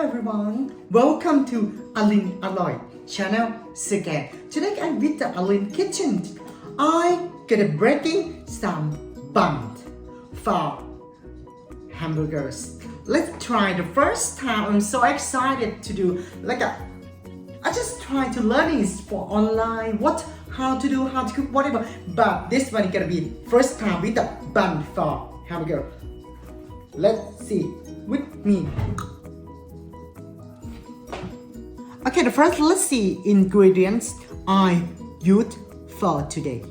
everyone, welcome to ARINE Aloy channel again. Today I'm with the ARINE kitchen. I gonna breaking some buns for hamburgers. Let's try the first time. I'm so excited to do I just try to learn this for online, how to do, how to cook, whatever. But this one is gonna be first time with the bun for hamburger. Let's see with me. Okay, the first let's see ingredients I used for today.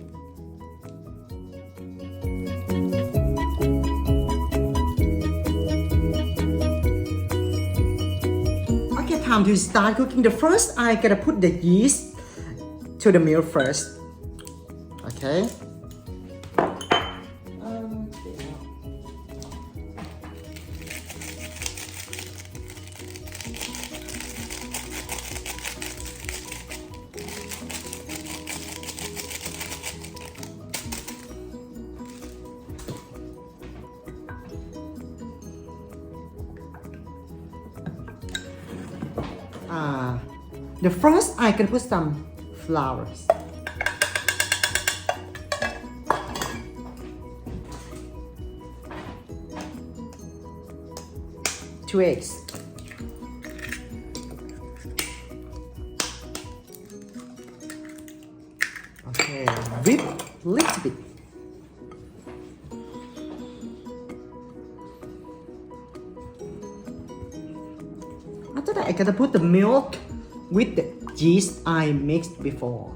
Okay, time to start cooking. The first I gotta put the yeast to the milk first. Okay. The first I can put some flowers. Two eggs. Okay, whip little bit. After that, I gotta put the milk with the yeast I mixed before.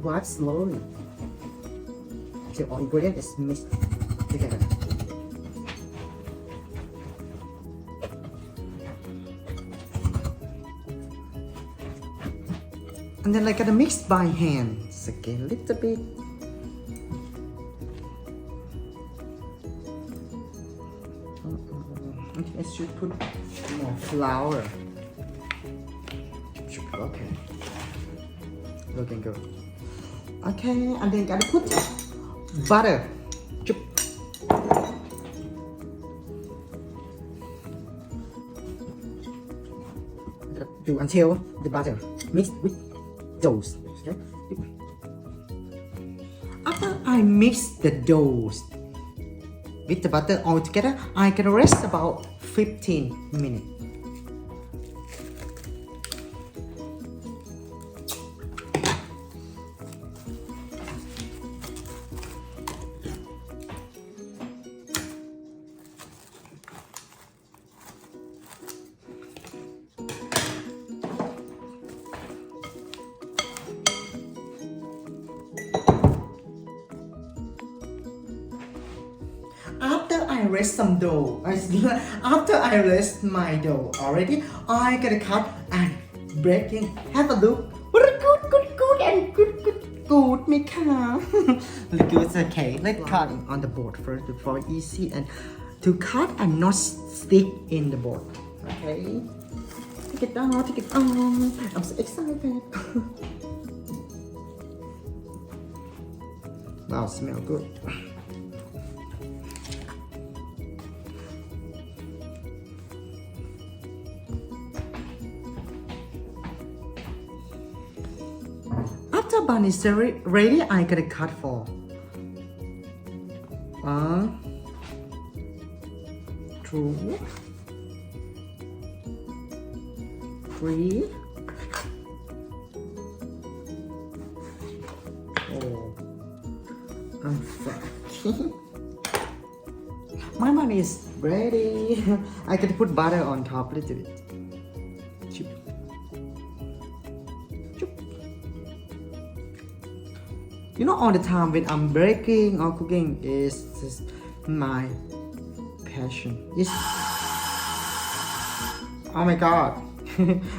Wipe slowly till all ingredients is mixed together. And then I gotta mix by hand again, a little bit. Okay, I should put more flour. Okay, looking good. Okay, and then gotta put butter. Do until the butter mixed with doughs. Okay. After I mix the doughs with the butter all together, I can rest about 15 minutes. After I rest some dough, after I rest my dough already, I gotta cut and breaking. Have a look. Good, and good, me car. Look good, okay. Let's cut it on the board first before easy and to cut and not stick in the board. Okay. Take it down, take it on. I'm so excited. Wow, smell good. After bun is ready, I gotta cut for 1, 2, 3, 4, and 5. My bun is ready. I gotta put butter on top a little bit. You know, all the time when I'm baking or cooking is just my passion. Yes. Oh my god.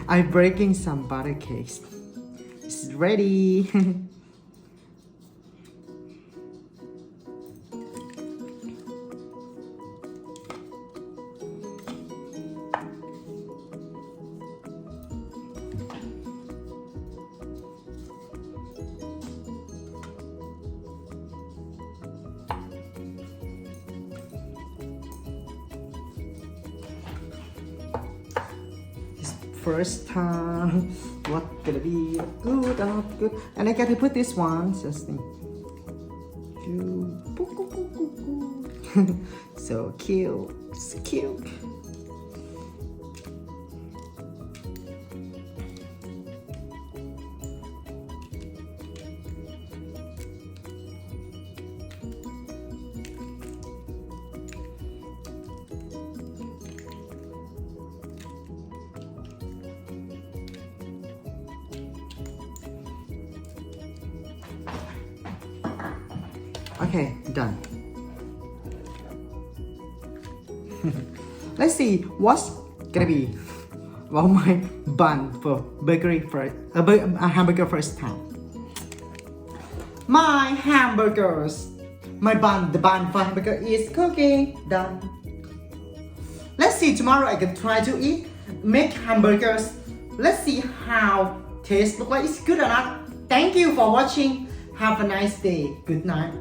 I'm breaking some butter cakes. It's ready. first time. What gonna be good or good? And I gotta put this one just think. So cute, so cute. Okay, done. Let's see what's gonna be my bun for burgering first, a hamburger first time. My hamburgers, my bun, the bun for hamburger is cooking. Done. Let's see, tomorrow I can try to make hamburgers. Let's see how taste look like. It's good or not. Thank you for watching. Have a nice day. Good night.